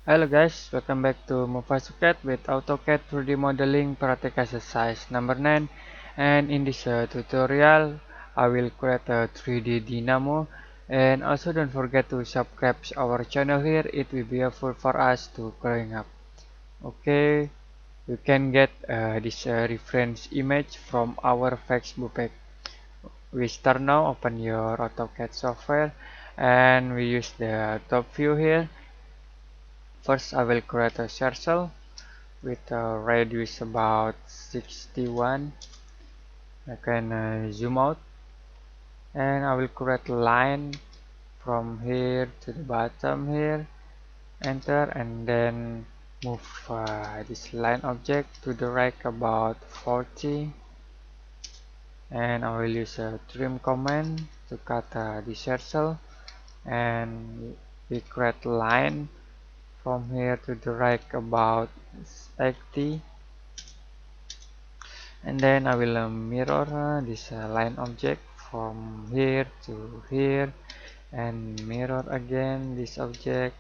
Hello guys, welcome back to Mufasucat with AutoCAD 3D modeling practice exercise number 9. And in this tutorial I will create a 3D dynamo, and also don't forget to subscribe our channel here. It will be helpful for us to growing up. Okay, you can get this reference image from our Facebook page. We start now. Open your AutoCAD software and we use the top view here. First I will create a circle with a radius about 61. I can zoom out and I will create a line from here to the bottom here, enter, and then move this line object to the right about 40, and I will use a trim command to cut the circle, and we create a line from here to the right about 80. And then I will mirror this line object from here to here, and mirror again this object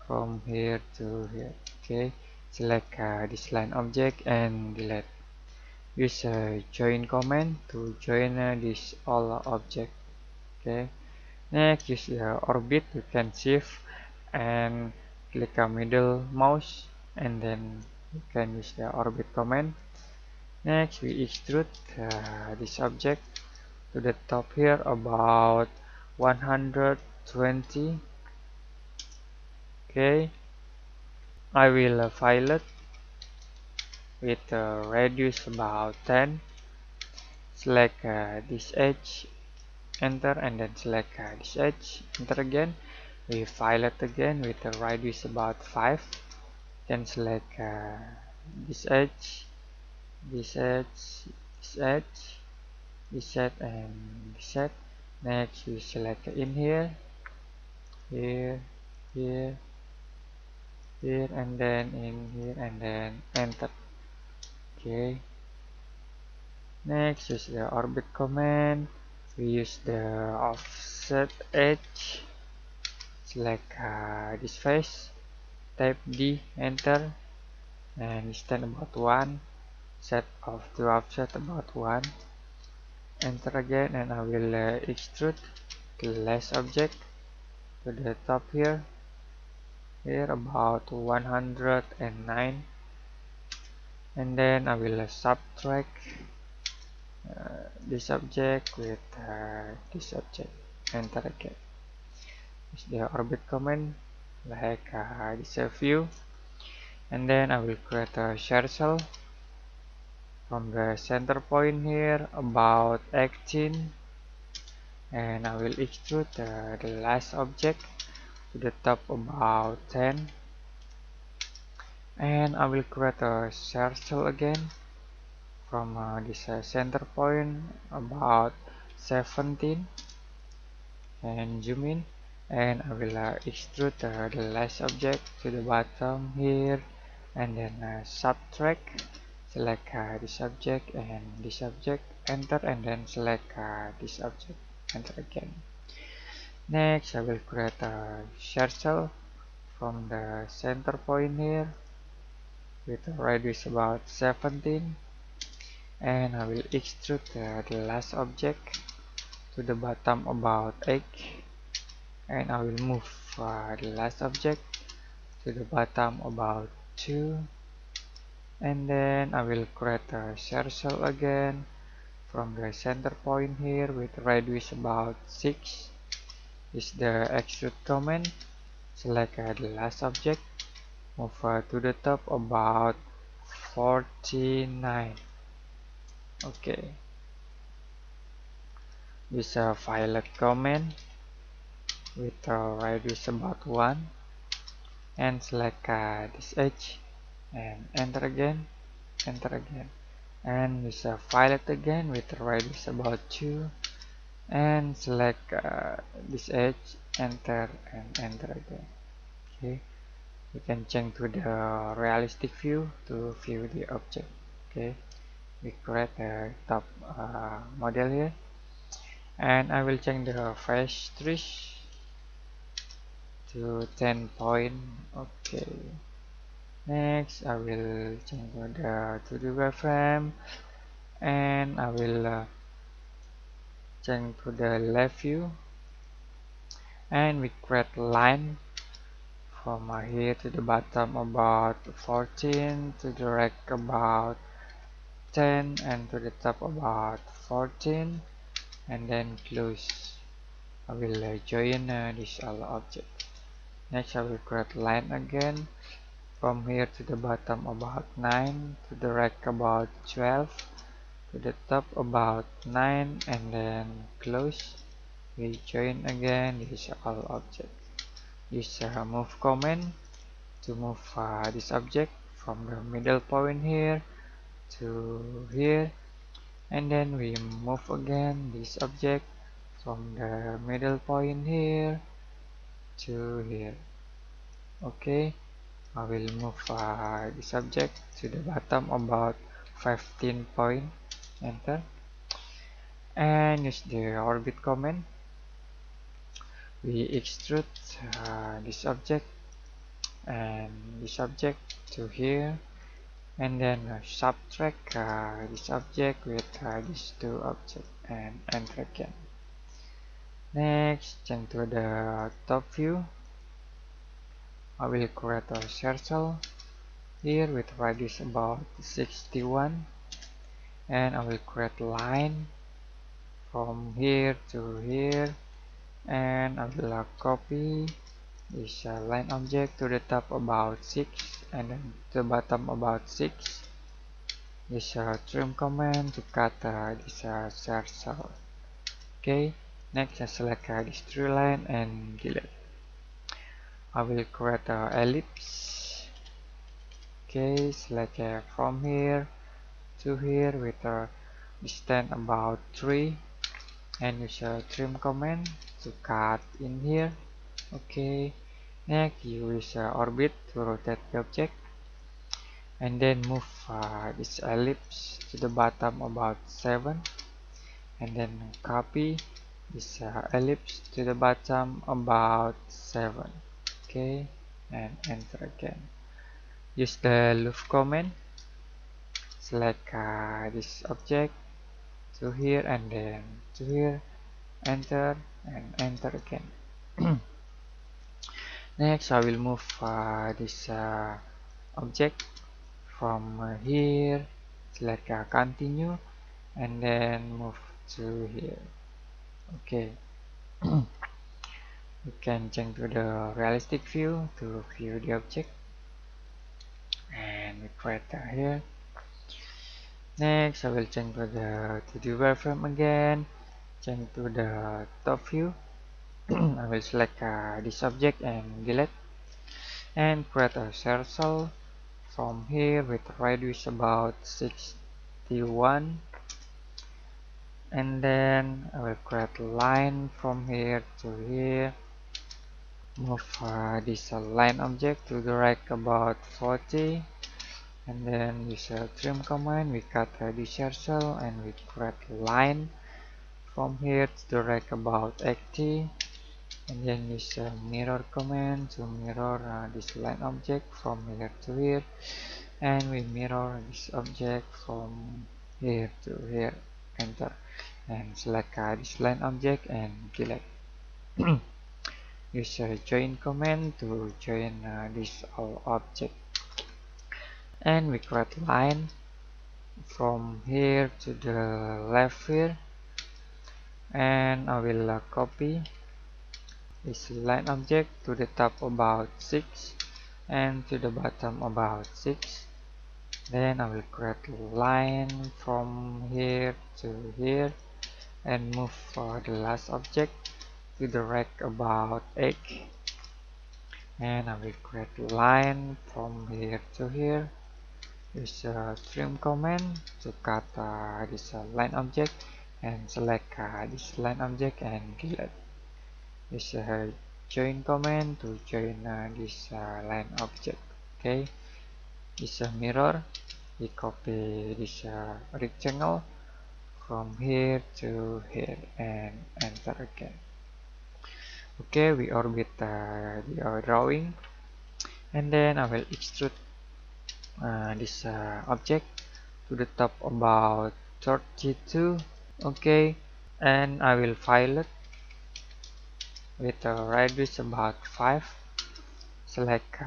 from here to here. Okay, select this line object and delete. Use join command to join this all object. Okay, next use the orbit. You can shift and click a middle mouse, and then you can use the orbit command. Next, we extrude this object to the top here about 120. Okay, I will file it with a radius about 10. Select this edge, enter, and then select this edge, enter again. We file it again with a radius about 5. Then select this edge, this edge, this edge, this set, and this set. Next we select in here, here, here, here, and then in here, and then enter. Okay, next use the orbit command. We use the offset edge, select this face, type D, enter, and extend about 1, set of the offset about 1, enter again, and I will extrude the last object to the top here about 109, and then I will subtract this object with this object, enter again. Use the orbit command like this view, and then I will create a circle from the center point here about 18, and I will extrude the last object to the top about 10, and I will create a circle again from this center point about 17, and zoom in, and I will extrude the last object to the bottom here, and then subtract, select this object and this object, enter, and then select this object, enter again. Next I will create a circle from the center point here with a radius about 17, and I will extrude the last object to the bottom about 8, and I will move the last object to the bottom about 2, and then I will create a circle again from the center point here with radius about 6. Is the extrude command, select the last object, move to the top about 49. Okay, use a violet command with a radius about 1, and select this edge and enter again, and use a violet again with a radius about 2, and select this edge, enter, and enter again. Okay, you can change to the realistic view to view the object. Okay, we create the top model here, and I will change the face stretch to 10 point Okay. Next, I will change to the 2D wireframe, and I will change to the left view, and we create line from here to the bottom about 14, to the right about 10, and to the top about 14, and then close. I will join this all object. Next, I will create line again from here to the bottom about 9, to the right about 12, to the top about 9, and then close. We join again this all object. Use move command to move this object from the middle point here to here, and then we move again this object from the middle point here to here. Okay, I will move the subject to the bottom about 15 point, enter, and use the orbit command. We extrude this object and this object to here, and then subtract this object with these two objects, and enter again. Next, jump to the top view. I will create a circle here with radius about 61, and I will create line from here to here, and I will copy this line object to the top about 6, and then to the bottom about 6. Use trim command to cut this circle. Okay, next I select this tree line and delete. I will create an ellipse. Okay, select from here to here with a distance about 3, and use a trim command to cut in here. Okay, next use orbit to rotate the object, and then move this ellipse to the bottom about 7, and then copy this ellipse to the bottom about 7. Okay, and enter again. Use the loop command, select this object to here and then to here, enter, and enter again. Next, I will move this object from here, select continue, and then move to here. Okay. We can change to the realistic view to view the object, and we create here. Next, I will change to the 2D wireframe again, change to the top view. I will select this object and delete, and create a circle from here with radius about 61, and then I will create a line from here to here, move this line object to the right about 40, and then use a trim command. We cut this circle and we create a line from here to the right about 80, and then use a mirror command to mirror this line object from here to here, and we mirror this object from here to here, enter, and select this line object and delete. Use a join command to join this all object, and we create line from here to the left here, and I will copy this line object to the top about 6 and to the bottom about 6. Then I will create line from here to here and move for the last object to the right about 8, and I will create line from here to here. Use a trim command to cut this line object and select this line object and delete. Use a join command to join this line object. Okay, use a mirror. We copy this rectangle from here to here and enter again. Okay, we orbit the drawing, and then I will extrude this object to the top about 32. Okay, and I will file it with a radius about 5. Select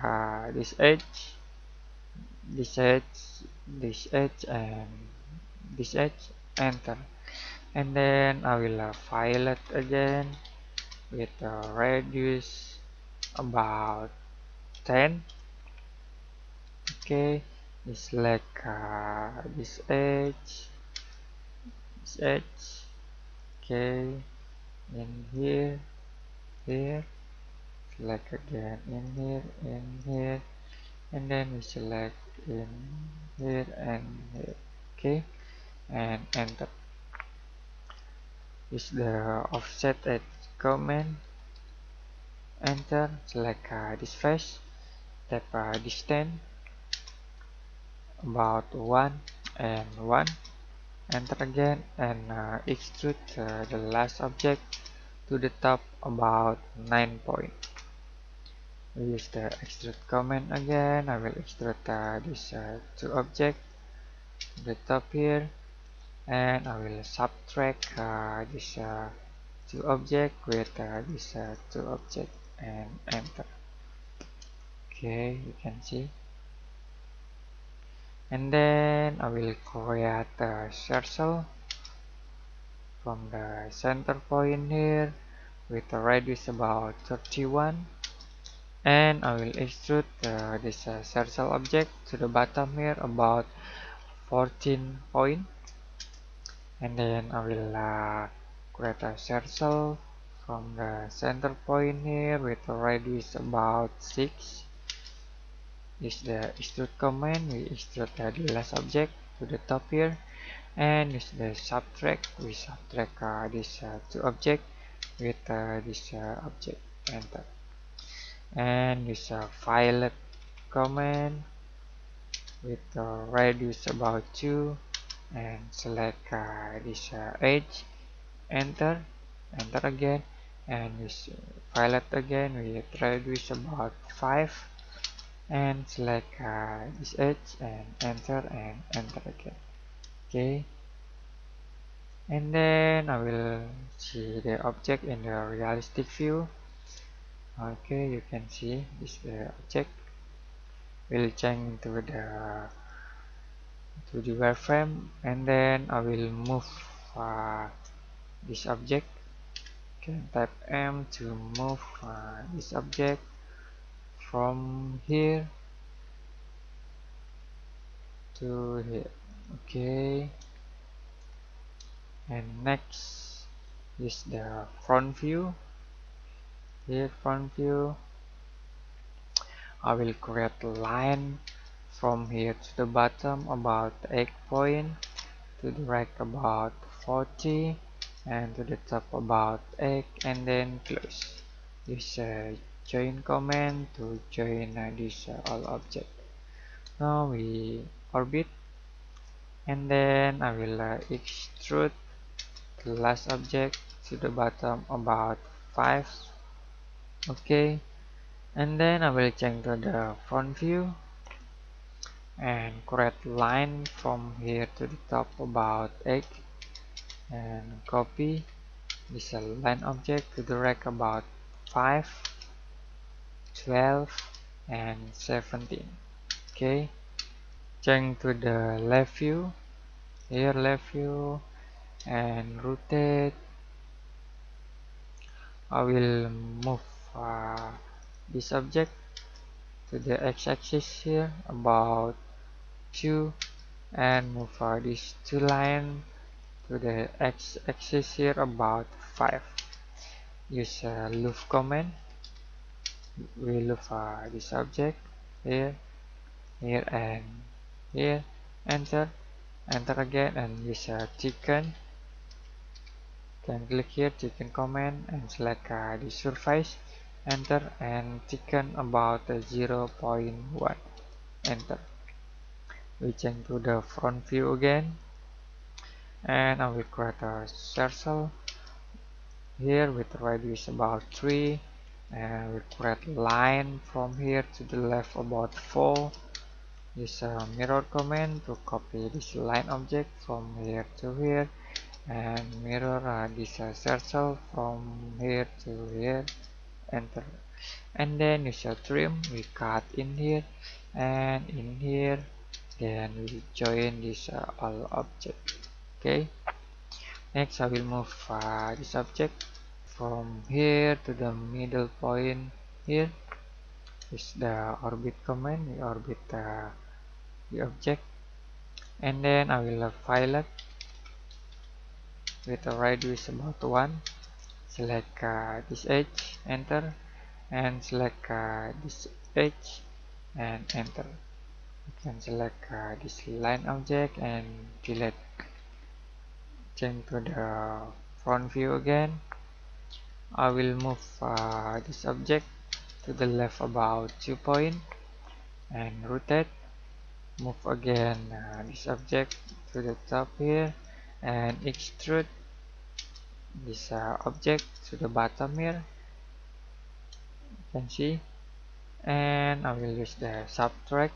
this edge, this edge, and this edge. Enter, and then I will file it again with a radius about 10. Okay, select this edge. Okay, in here, here, select again in here, and then we select in here and here. Okay, and enter. Use the offset edge command. Enter, select this face, tap distance about 1 and 1. Enter again and extrude the last object to the top about 9 point. We use the extrude command again. I will extrude these two objects to the top here, and I will subtract these two objects with these two objects and enter. Okay, you can see. And then I will create a circle from the center point here with a radius about 31, and I will extrude this circle object to the bottom here about 14 point, and then I will create a circle from the center point here with a radius about 6. Use the extrude command. We extrude the last object to the top here, and use the subtract. We subtract these two objects with this object. Enter, and use a fillet command with radius about 2, and select this edge. Enter, enter again, and use fillet again with radius about 5, and select this edge and enter again. Okay, and then I will see the object in the realistic view. Okay, you can see this the object will change to the wireframe, and then I will move this object. Can type M to move this object from here to here. Okay, and next is the front view. Here, front view, I will create a line from here to the bottom about 8 point, to the right about 40, and to the top about 8, and then close. Use a join command to join this all object. Now we orbit, and then I will extrude the last object to the bottom about 5. Okay, and then I will change to the front view and create line from here to the top about 8, and copy this line object to the right about 5, 12, and 17. Okay, change to the left view, here left view, and rotate. I will move this object to the x-axis here about 2, and move these two lines to the x-axis here about 5. Use loop command. We loop this object here, here, and here. Enter, enter again, and use chicken. Can click here, chicken command, and select the surface. Enter, and chicken about 0.1. Enter. We change to the front view again, and I will create a circle here with radius about 3, and we create line from here to the left about 4. Use a mirror command to copy this line object from here to here, and mirror this circle from here to here. Enter. And then use a trim, we cut in here and in here, then we join this all object. Okay, next I will move this object from here to the middle point here. Is the orbit command, we orbit the object, and then I will pilot with a radius about 1. Select this edge, enter, and select this edge and enter. You can select this line object and delete. Change to the front view again. I will move this object to the left about 2 points and rotate. Move again this object to the top here and extrude this object to the bottom here. You can see. And I will use the subtract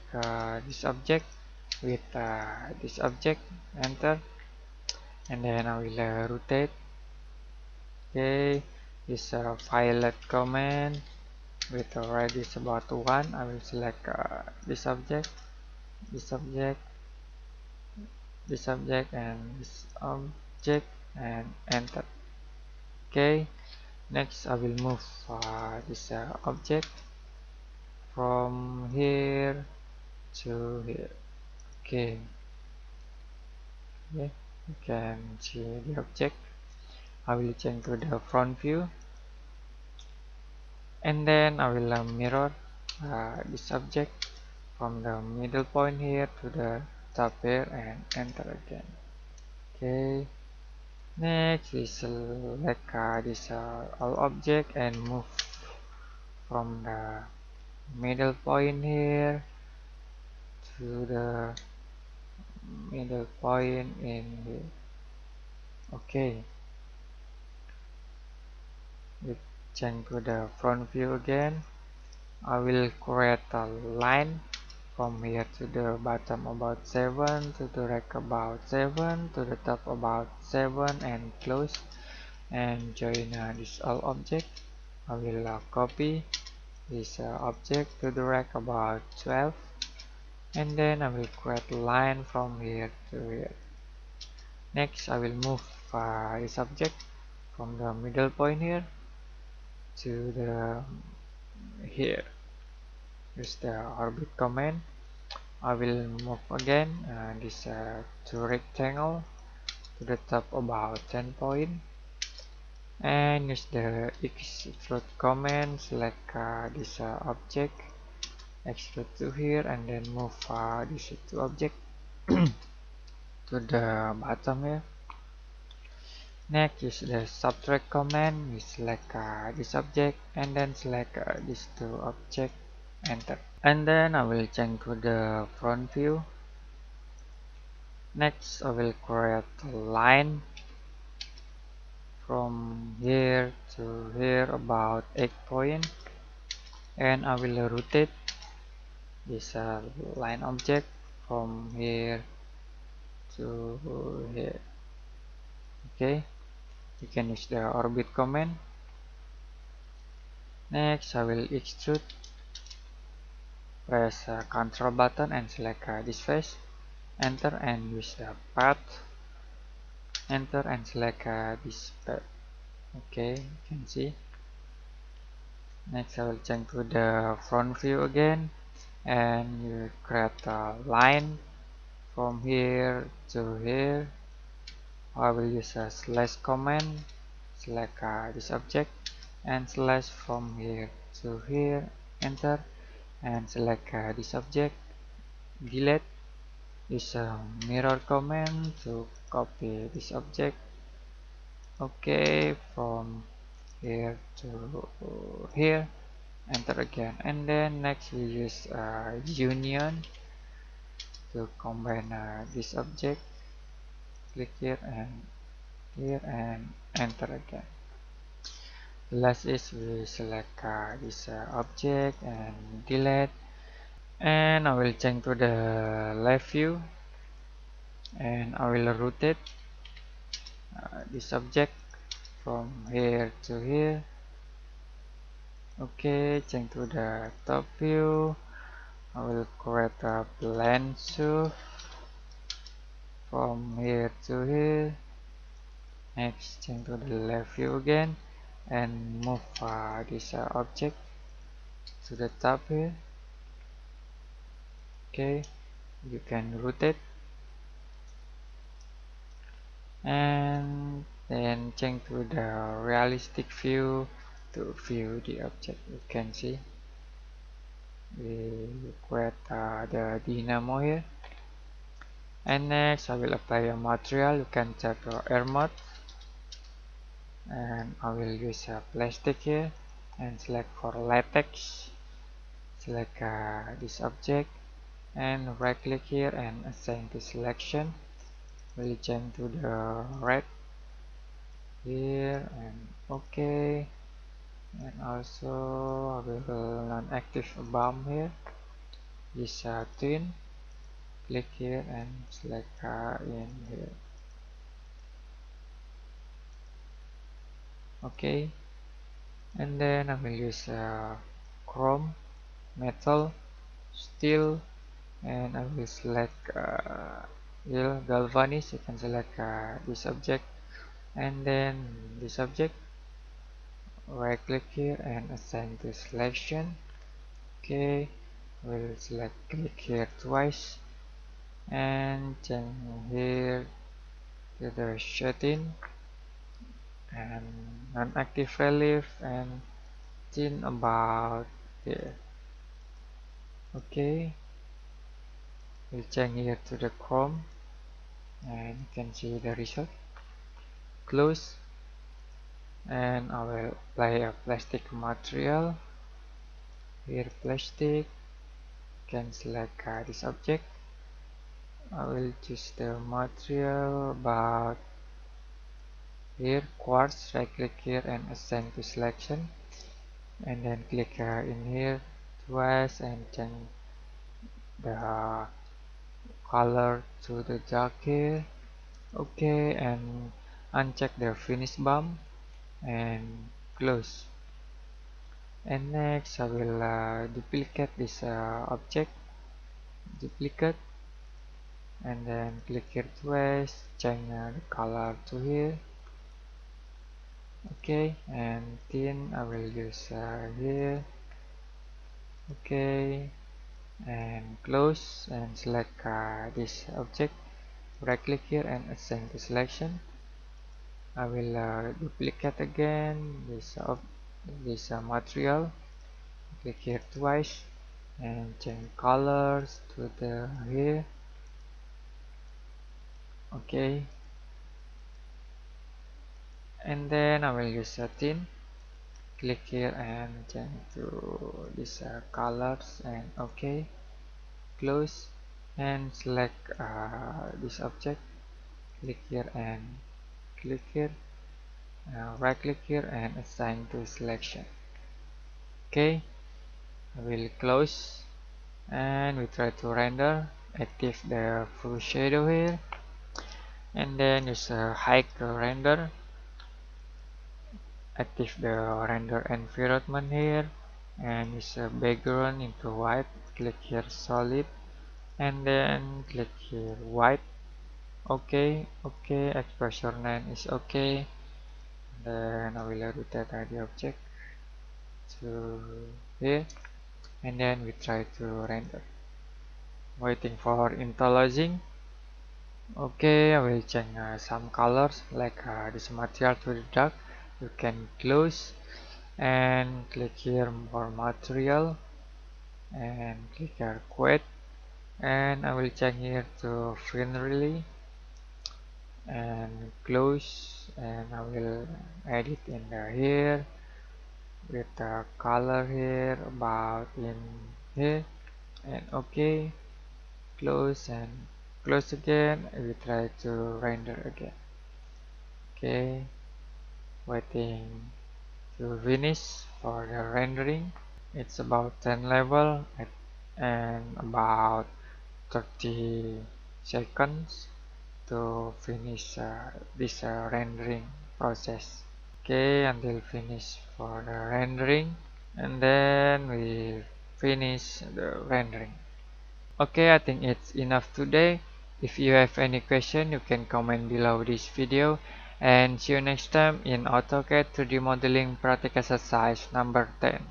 this object with this object, enter, and then I will rotate. Okay, this pilot command with a radius about 1. I will select this object, this object, this object, and this object, and enter. Okay, next I will move this object from here to here. Okay, yeah, you can see the object. I will change to the front view, and then I will mirror this object from the middle point here to the top here and enter again. Okay, next we select this all object and move from the middle point here to the middle point in here. Okay, we change to the front view again. I will create a line from here to the bottom about 7, to the right about 7, to the top about 7, and close, and join this all object. I will copy this object to the right about 12, and then I will create a line from here to here. Next I will move this object from the middle point here to the here. Use the orbit command. I will move again this to rectangle to the top about 10 point, and use the extrude command. Select this object, extrude to here, and then move this two object to the bottom here. Next use the subtract command. We select this object and then select these two object, enter, and then I will change to the front view. Next I will create a line from here to here about 8 point, and I will rotate this line object from here to here. Okay, you can use the orbit command. Next I will extrude. Press Ctrl button and select this face, enter, and use the path, enter, and select this path. Okay, you can see. Next I will change to the front view again, and you create a line from here to here. I will use a slash command, select this object, and slash from here to here, enter, and select this object, delete. Use a mirror command to copy this object. Okay, from here to here, enter again, and then next we use union to combine this object. Click here and enter again. last is we select this object and delete, and I will change to the left view, and I will rotate this object from here to here. Okay, change to the top view. I will create a blend surf from here to here. Next, change to the left view again and move this object to the top here. Okay, you can rotate and then change to the realistic view to view the object. You can see we create the dynamo here. And next I will apply a material. You can check air mode, and I will use a plastic here and select for latex. Select this object and right click here and assign to selection. We'll change to the red here and okay, and also I will non-active BUM here. This twin, click here and select in here. Okay, and then I will use chrome, metal, steel, and I will select galvanize. You can select this object and then this object, right click here and assign to selection. Okay, we'll select click here twice and change here to the setting and non-active relief and thin about here. Okay, we'll change here to the chrome and you can see the result. Close, and I will apply a plastic material here. Plastic, can select this object. I will choose the material about here quartz. Right click here and assign to selection and then click in here twice and change the color to the dark here. Okay, and uncheck the finish BUM and close. And next I will duplicate this object, duplicate, and then click here twice, change the color to here. Okay, and thin I will use here. Okay, and close and select this object. Right click here and assign to selection. I will duplicate again this material. Click here twice and change colors to the here. Okay, and then I will use a thin. Click here and change to this colors and okay, close and select this object. Click here and click here, right click here and assign to selection. Okay, I will close and we try to render. Active the full shadow here and then use a hide render. Active the render environment here and use a background into white. Click here solid and then click here white. Okay, exposure 9 is okay. Then I will rotate the object to here and then we try to render. Waiting for interlacing. Okay, I will change some colors like this material to the dark. You can close and click here for material and click here quit, and I will change here to friendly and close, and I will edit in here with the color here about in here and okay, close and close again. We try to render again. Okay, waiting to finish for the rendering. It's about 10 level and about 30 seconds to finish this rendering process. Okay, until finish for the rendering, and then we finish the rendering. Okay, I think it's enough today. If you have any question, you can comment below this video, and see you next time in AutoCAD 3D modeling practice exercise number 10.